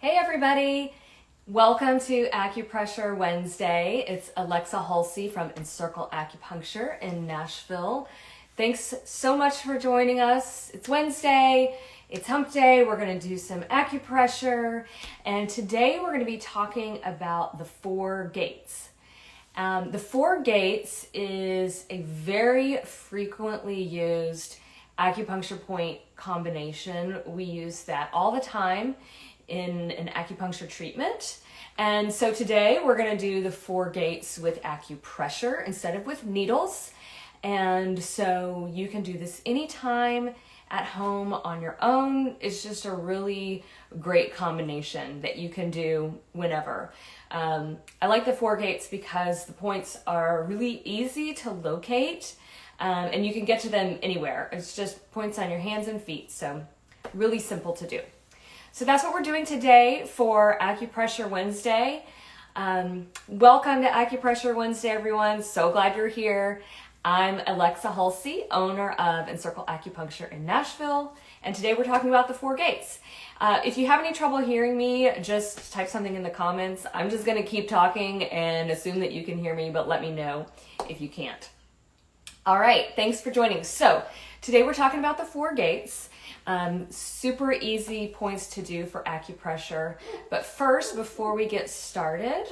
Hey everybody! Welcome to Acupressure Wednesday. It's Alexa Halsey from Encircle Acupuncture in Nashville. Thanks so much for joining us. It's Wednesday, it's hump day, we're going to do some acupressure, and today we're going to be talking about the 4 gates. The 4 gates is a very frequently used acupuncture point combination. We use that all the time in an acupuncture treatment. And so today we're going to do the 4 gates with acupressure instead of with needles. And so you can do this anytime at home on your own. It's just a really great combination that you can do whenever. I like the 4 gates because the points are really easy to locate, and you can get to them anywhere. It's just points on your hands and feet, so really simple to do. So that's what we're doing today for Acupressure Wednesday. Welcome to Acupressure Wednesday, everyone. So glad you're here. I'm Alexa Halsey, owner of Encircle Acupuncture in Nashville, and today we're talking about the 4 gates. If you have any trouble hearing me, just type something in the comments. I'm just going to keep talking and assume that you can hear me, but let me know if you can't. All right, thanks for joining. So today we're talking about the 4 gates. Super easy points to do for acupressure. But first, before we get started,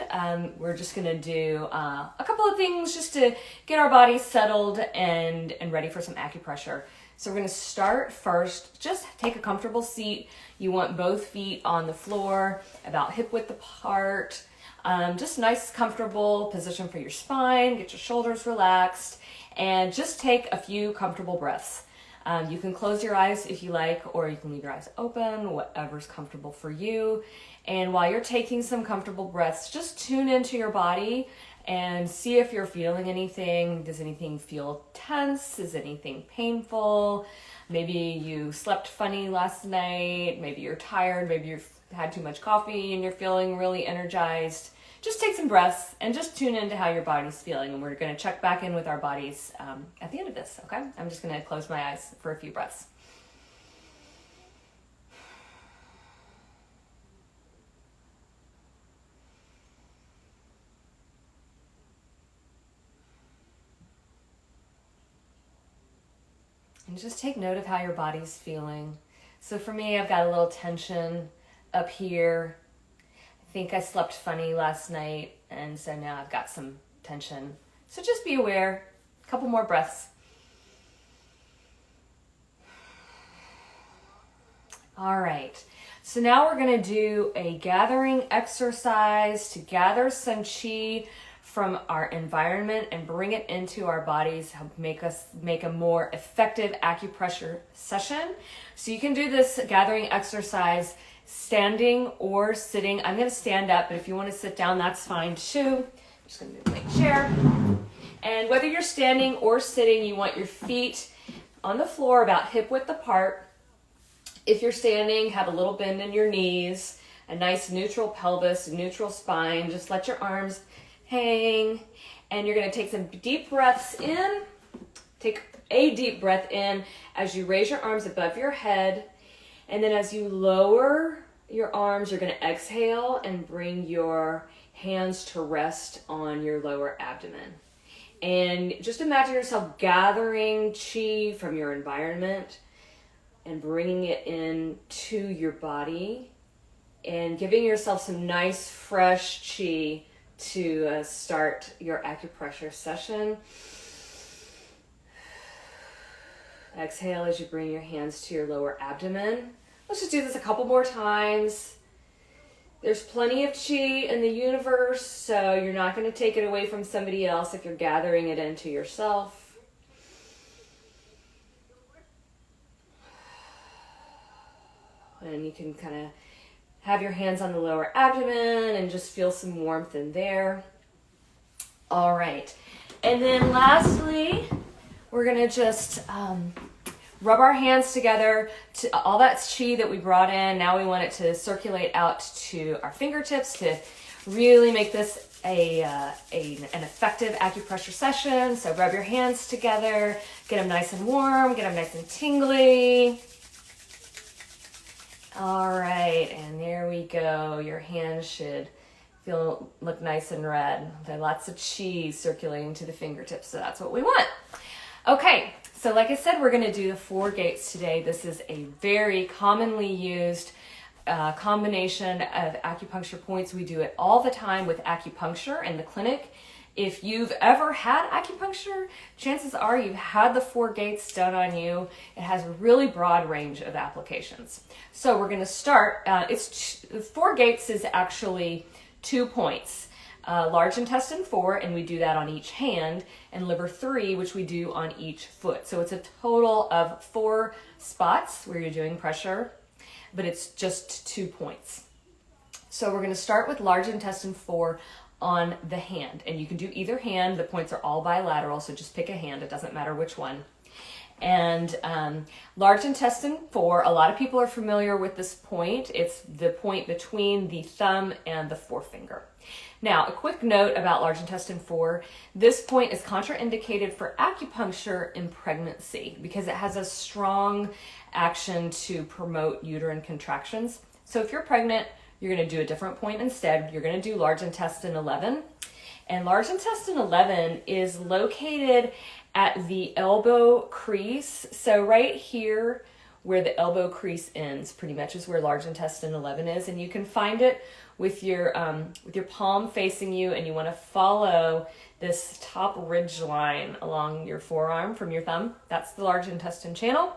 we're just going to do a couple of things just to get our bodies settled and ready for some acupressure. So we're going to start first. Just take a comfortable seat. You want both feet on the floor, about hip width apart. Just nice, comfortable position for your spine. Get your shoulders relaxed. And just take a few comfortable breaths. You can close your eyes if you like, or you can leave your eyes open, whatever's comfortable for you. And while you're taking some comfortable breaths, just tune into your body and see if you're feeling anything. Does anything feel tense? Is anything painful? Maybe you slept funny last night. Maybe you're tired. Maybe you've had too much coffee and you're feeling really energized. Just take some breaths and just tune into how your body's feeling. And we're going to check back in with our bodies at the end of this, okay? I'm just going to close my eyes for a few breaths. And just take note of how your body's feeling. So for me, I've got a little tension up here. I think I slept funny last night, and so now I've got some tension. So just be aware. A couple more breaths. All right. So now we're going to do a gathering exercise to gather some chi from our environment and bring it into our bodies, help make a more effective acupressure session. So you can do this gathering exercise standing or sitting. I'm going to stand up, but if you want to sit down, that's fine too. I'm just going to move my chair. And whether you're standing or sitting, you want your feet on the floor about hip width apart. If you're standing, have a little bend in your knees, a nice neutral pelvis, neutral spine. Just let your arms hang. And you're going to take some deep breaths in. Take a deep breath in as you raise your arms above your head. And then as you lower your arms, you're going to exhale and bring your hands to rest on your lower abdomen. And just imagine yourself gathering chi from your environment and bringing it into your body and giving yourself some nice fresh chi to start your acupressure session. Exhale as you bring your hands to your lower abdomen. Let's just do this a couple more times. There's plenty of chi in the universe, so you're not going to take it away from somebody else if you're gathering it into yourself. And you can kind of have your hands on the lower abdomen and just feel some warmth in there. All right. And then lastly, we're going to just rub our hands together to all that chi that we brought in. Now we want it to circulate out to our fingertips to really make this an effective acupressure session. So rub your hands together, get them nice and warm, get them nice and tingly. All right, and there we go. Your hands should look nice and red. There's lots of chi circulating to the fingertips, so that's what we want. Okay, so like I said, we're going to do the 4 gates today. This is a very commonly used combination of acupuncture points. We do it all the time with acupuncture in the clinic. If you've ever had acupuncture, chances are you've had the 4 gates done on you. It has a really broad range of applications. So we're going to start. 4 gates is actually 2 points. Large intestine 4, and we do that on each hand, and liver 3, which we do on each foot. So it's a total of 4 spots where you're doing pressure, but it's just 2 points. So we're going to start with large intestine 4 on the hand, and you can do either hand. The points are all bilateral, so just pick a hand. It doesn't matter which one. And large intestine 4, a lot of people are familiar with this point. It's the point between the thumb and the forefinger. Now, a quick note about large intestine 4. This point is contraindicated for acupuncture in pregnancy because it has a strong action to promote uterine contractions. So if you're pregnant, you're going to do a different point instead. You're going to do large intestine 11. And large intestine 11 is located at the elbow crease. So right here where the elbow crease ends pretty much is where large intestine 11 is. And you can find it with your palm facing you, and you want to follow this top ridge line along your forearm from your thumb. That's the large intestine channel.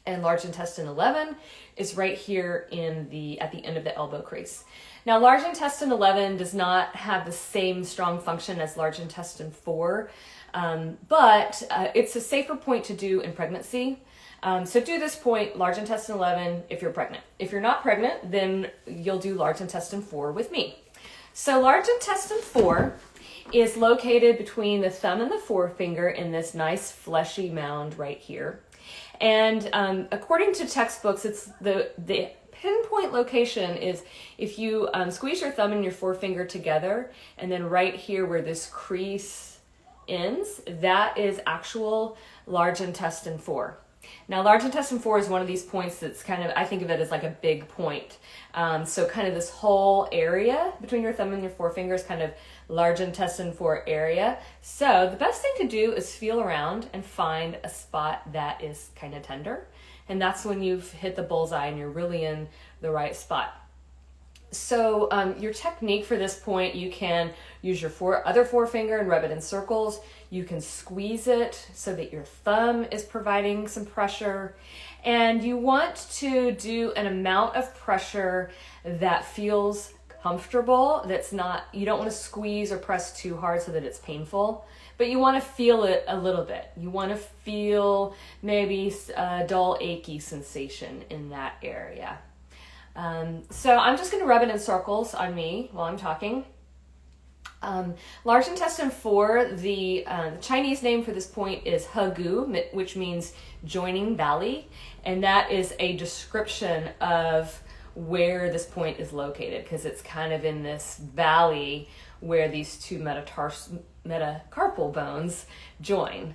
And large intestine 11 is right here at the end of the elbow crease. Now, large intestine 11 does not have the same strong function as large intestine 4, but it's a safer point to do in pregnancy. So do this point, large intestine 11, if you're pregnant. If you're not pregnant, then you'll do large intestine 4 with me. So large intestine 4 is located between the thumb and the forefinger in this nice fleshy mound right here. And according to textbooks, it's the pinpoint location is if you squeeze your thumb and your forefinger together, and then right here where this crease ends, that is actual large intestine 4. Now, large intestine 4 is one of these points that's kind of, I think of it as like a big point. So kind of this whole area between your thumb and your forefinger is kind of large intestine 4 area. So the best thing to do is feel around and find a spot that is kind of tender. And that's when you've hit the bullseye and you're really in the right spot. So your technique for this point, you can use your other forefinger and rub it in circles. You can squeeze it so that your thumb is providing some pressure. And you want to do an amount of pressure that feels comfortable. You don't want to squeeze or press too hard so that it's painful, but you want to feel it a little bit. You want to feel maybe a dull, achy sensation in that area. So I'm just going to rub it in circles on me while I'm talking. Large intestine 4, the Chinese name for this point is Hegu, which means joining valley, and that is a description of where this point is located because it's kind of in this valley where these two metacarpal bones join.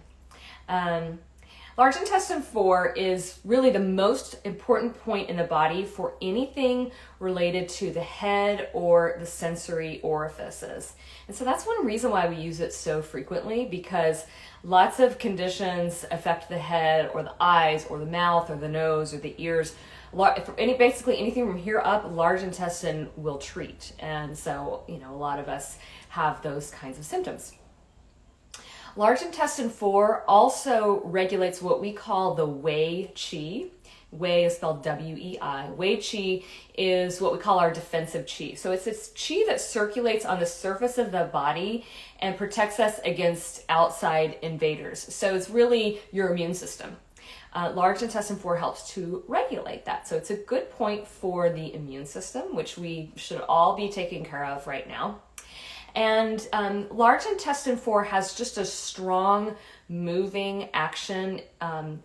Large intestine 4 is really the most important point in the body for anything related to the head or the sensory orifices. And so that's one reason why we use it so frequently, because lots of conditions affect the head or the eyes or the mouth or the nose or the ears. Basically anything from here up, large intestine will treat. And so, a lot of us have those kinds of symptoms. Large intestine 4 also regulates what we call the Wei Qi. Wei is spelled W-E-I. Wei Qi is what we call our defensive qi. So it's this qi that circulates on the surface of the body and protects us against outside invaders. So it's really your immune system. Large intestine 4 helps to regulate that. So it's a good point for the immune system, which we should all be taking care of right now. And large intestine 4 has just a strong moving action.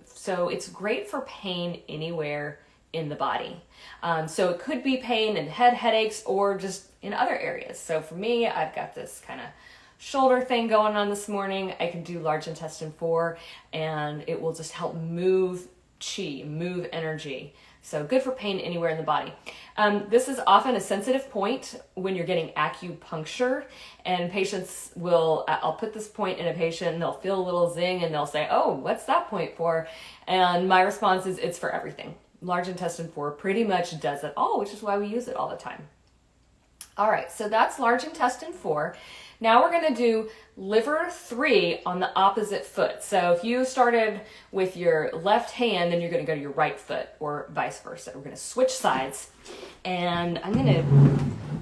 So it's great for pain anywhere in the body. So it could be pain in headaches, or just in other areas. So for me, I've got this kind of shoulder thing going on this morning. I can do large intestine 4, and it will just help move chi, move energy. So good for pain anywhere in the body. This is often a sensitive point when you're getting acupuncture, and patients will, I'll put this point in a patient and they'll feel a little zing and they'll say, oh, what's that point for? And my response is, it's for everything. Large intestine 4 pretty much does it all, which is why we use it all the time. All right, so that's large intestine 4. Now we're going to do liver 3 on the opposite foot. So if you started with your left hand, then you're going to go to your right foot, or vice versa. We're going to switch sides, and I'm going to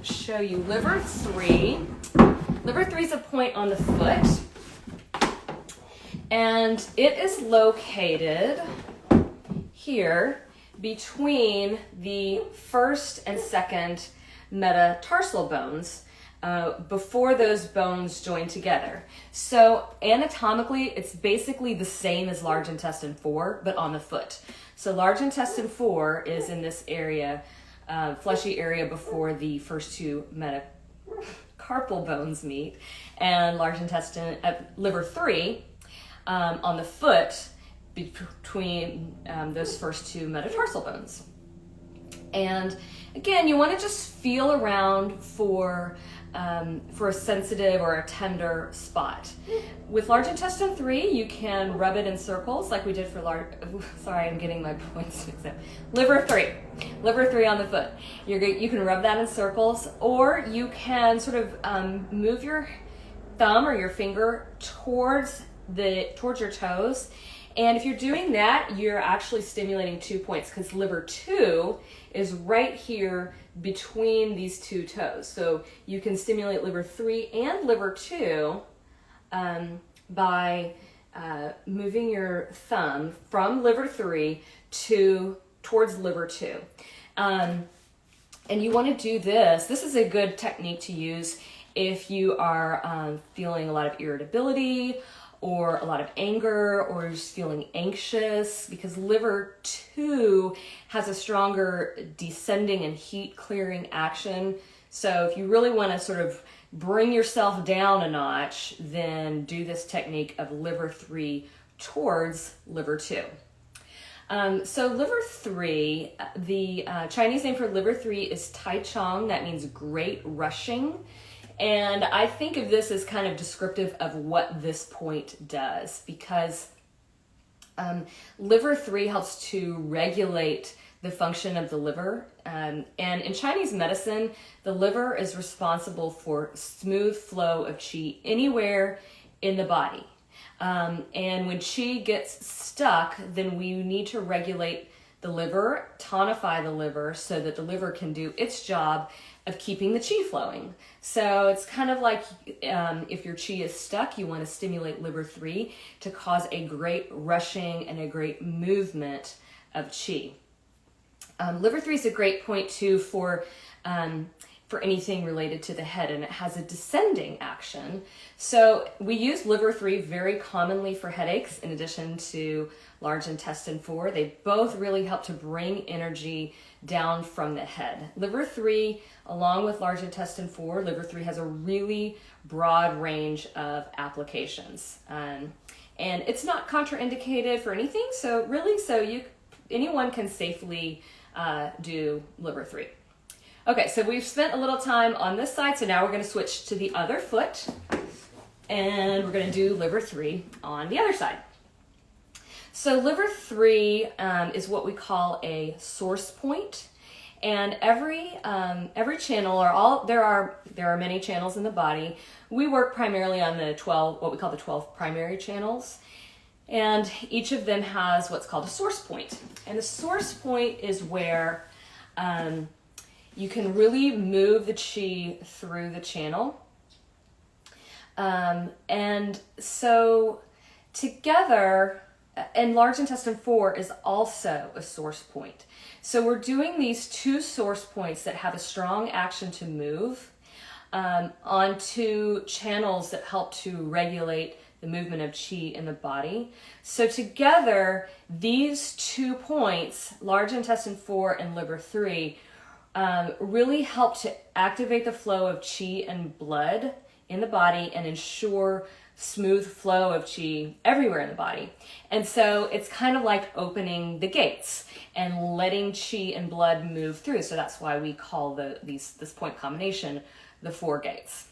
show you liver 3. Liver 3 is a point on the foot, and it is located here between the first and second metatarsal bones, before those bones join together. So anatomically, it's basically the same as large intestine 4, but on the foot. So large intestine 4 is in this area, fleshy area before the first two metacarpal bones meet, and large intestine, liver 3, on the foot between those first two metatarsal bones. And again, you want to just feel around for a sensitive or a tender spot. With large intestine 3, you can rub it in circles like we did for sorry, I'm getting my points mixed up. Liver 3 on the foot. You can rub that in circles, or you can sort of move your thumb or your finger towards your toes. And if you're doing that, you're actually stimulating 2 points, because liver 2 is right here between these two toes. So you can stimulate liver 3 and liver 2 by moving your thumb from liver 3 towards liver 2. And you want to do this. This is a good technique to use if you are feeling a lot of irritability, or a lot of anger, or you're just feeling anxious, because liver 2 has a stronger descending and heat clearing action. So if you really want to sort of bring yourself down a notch, then do this technique of liver 3 towards liver 2. So liver 3, the Chinese name for liver 3 is Tai Chong. That means great rushing. And I think of this as kind of descriptive of what this point does, because liver 3 helps to regulate the function of the liver. And in Chinese medicine, the liver is responsible for smooth flow of qi anywhere in the body. And when qi gets stuck, then we need to regulate the liver, tonify the liver, so that the liver can do its job of keeping the qi flowing. So it's kind of like if your qi is stuck, you want to stimulate liver 3 to cause a great rushing and a great movement of qi. Liver 3 is a great point too for anything related to the head, and it has a descending action. So we use liver 3 very commonly for headaches, in addition to large intestine 4. They both really help to bring energy down from the head. Liver 3, along with large intestine 4, liver 3 has a really broad range of applications. And it's not contraindicated for anything, so anyone can safely do liver 3. Okay, so we've spent a little time on this side, so now we're going to switch to the other foot, and we're going to do liver 3 on the other side. So liver 3 is what we call a source point, and every channel, there are many channels in the body. We work primarily on what we call the 12 primary channels, and each of them has what's called a source point. And the source point is where you can really move the qi through the channel. And so together, and large intestine 4 is also a source point. So we're doing these two source points that have a strong action to move onto channels that help to regulate the movement of qi in the body. So together, these 2 points, large intestine 4 and liver 3, really help to activate the flow of qi and blood in the body and ensure smooth flow of qi everywhere in the body. And so it's kind of like opening the gates and letting qi and blood move through. So that's why we call this point combination the 4 gates.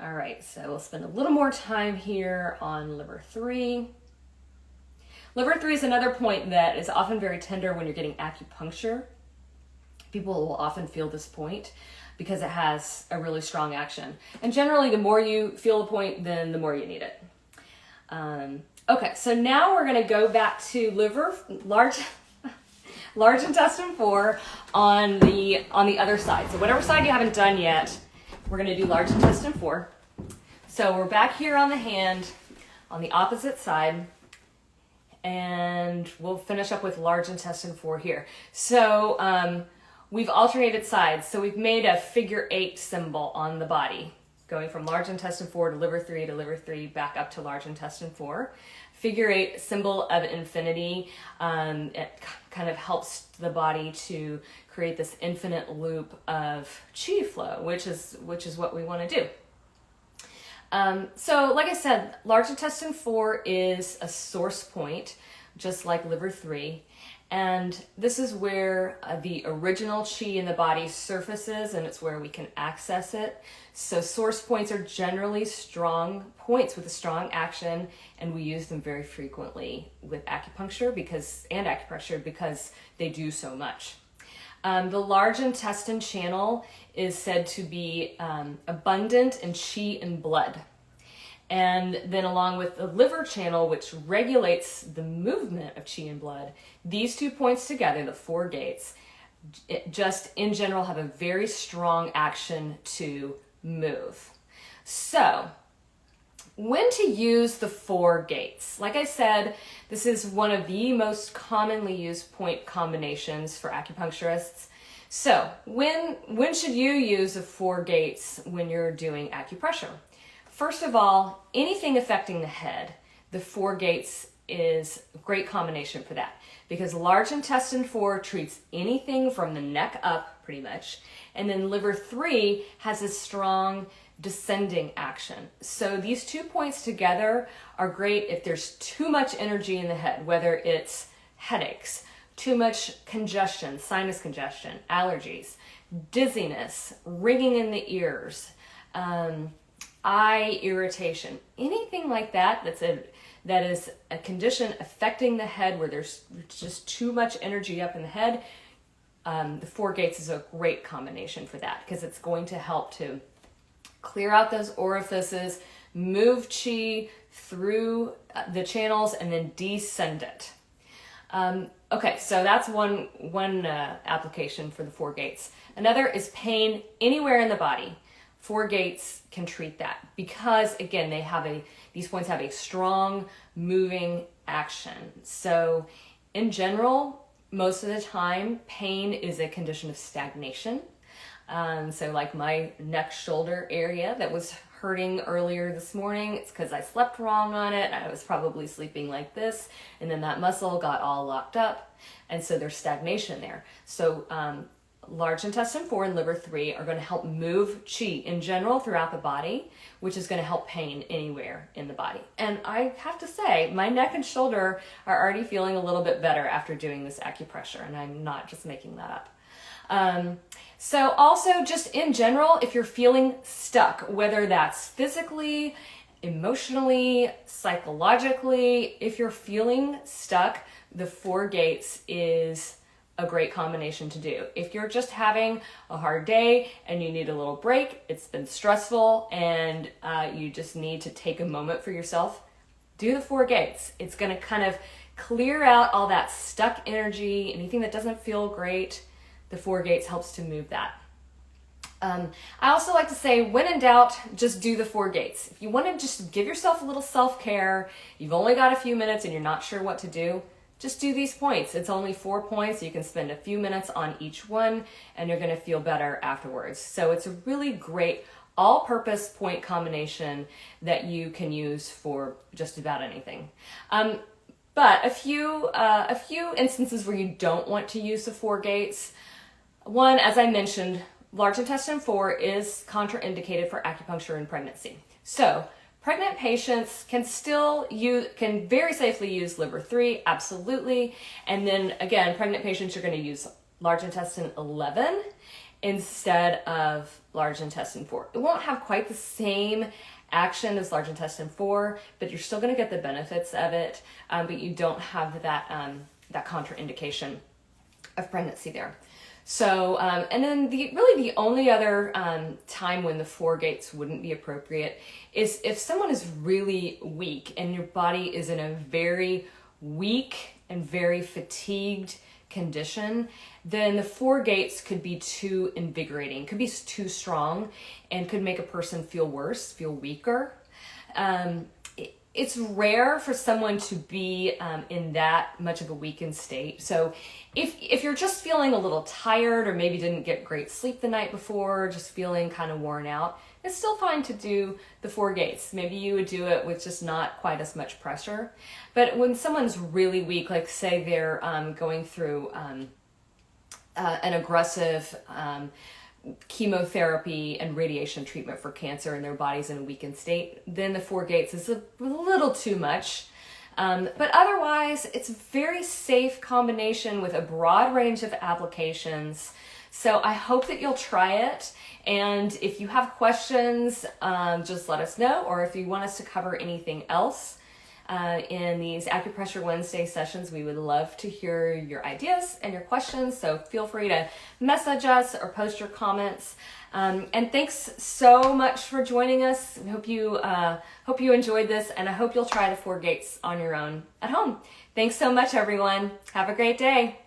All right, so we'll spend a little more time here on liver 3. Liver 3 is another point that is often very tender when you're getting acupuncture. People will often feel this point because it has a really strong action. And generally, the more you feel the point, then the more you need it. Okay, so now we're going to go back to large intestine 4 on the other side. So whatever side you haven't done yet, we're going to do large intestine 4. So we're back here on the hand on the opposite side, and we'll finish up with large intestine 4 here. So we've alternated sides. So we've made a figure 8 symbol on the body, going from large intestine 4 to liver 3 back up to large intestine 4. Figure 8 symbol of infinity. It kind of helps the body to create this infinite loop of qi flow, which is what we want to do. So like I said, large intestine 4 is a source point, just like liver 3. And this is where the original qi in the body surfaces, and it's where we can access it. So source points are generally strong points with a strong action, and we use them very frequently with acupuncture and acupressure because they do so much. The large intestine channel is said to be abundant in qi and blood. And then along with the liver channel, which regulates the movement of qi and blood, these 2 points together, the 4 gates, just in general have a very strong action to move. So when to use the 4 gates? Like I said, this is one of the most commonly used point combinations for acupuncturists. So when should you use the 4 gates when you're doing acupressure? First of all, anything affecting the head, the 4 gates is a great combination for that, because large intestine 4 treats anything from the neck up pretty much, and then liver 3 has a strong descending action. So these 2 points together are great if there's too much energy in the head, whether it's headaches, too much congestion, sinus congestion, allergies, dizziness, ringing in the ears, eye irritation, anything like that that is a condition affecting the head where there's just too much energy up in the head. The 4 gates is a great combination for that because it's going to help to clear out those orifices, move qi through the channels, and then descend it. Okay, so that's one application for the 4 gates. Another is pain anywhere in the body. 4 gates can treat that because, again, these points have a strong moving action. So in general, most of the time, pain is a condition of stagnation. So like my neck shoulder area that was hurting earlier this morning, it's because I slept wrong on it. I was probably sleeping like this, and then that muscle got all locked up, and so there's stagnation there. So large intestine 4 and liver 3 are going to help move qi in general throughout the body, which is going to help pain anywhere in the body. And I have to say, my neck and shoulder are already feeling a little bit better after doing this acupressure, and I'm not just making that up. So also just in general, if you're feeling stuck, whether that's physically, emotionally, psychologically, if you're feeling stuck, the 4 gates is a great combination to do. If you're just having a hard day and you need a little break, it's been stressful, and you just need to take a moment for yourself, do the 4 gates. It's going to kind of clear out all that stuck energy, anything that doesn't feel great. The 4 gates helps to move that. I also like to say, when in doubt, just do the 4 gates. If you want to just give yourself a little self-care, you've only got a few minutes and you're not sure what to do, just do these points. It's only 4 points. You can spend a few minutes on each one and you're going to feel better afterwards. So it's a really great all-purpose point combination that you can use for just about anything. But a few instances where you don't want to use the 4 gates. One, as I mentioned, large intestine 4 is contraindicated for acupuncture in pregnancy. So Pregnant patients can very safely use liver 3, absolutely. And then again, pregnant patients are going to use large intestine 11 instead of large intestine 4. It won't have quite the same action as large intestine 4, but you're still going to get the benefits of it, but you don't have that contraindication of pregnancy there. So, and then the only other time when the 4 gates wouldn't be appropriate is if someone is really weak and your body is in a very weak and very fatigued condition, then the 4 gates could be too invigorating, could be too strong, and could make a person feel worse, feel weaker. It's rare for someone to be in that much of a weakened state. So if you're just feeling a little tired or maybe didn't get great sleep the night before, just feeling kind of worn out, it's still fine to do the 4 gates. Maybe you would do it with just not quite as much pressure. But when someone's really weak, like say they're going through an aggressive chemotherapy and radiation treatment for cancer and their body's in a weakened state, then the 4 gates is a little too much. But otherwise, it's a very safe combination with a broad range of applications. So I hope that you'll try it. And if you have questions, just let us know. Or if you want us to cover anything else in these Acupressure Wednesday sessions, we would love to hear your ideas and your questions. So feel free to message us or post your comments. And thanks so much for joining us. I hope you enjoyed this, and I hope you'll try the 4 gates on your own at home. Thanks so much, everyone. Have a great day.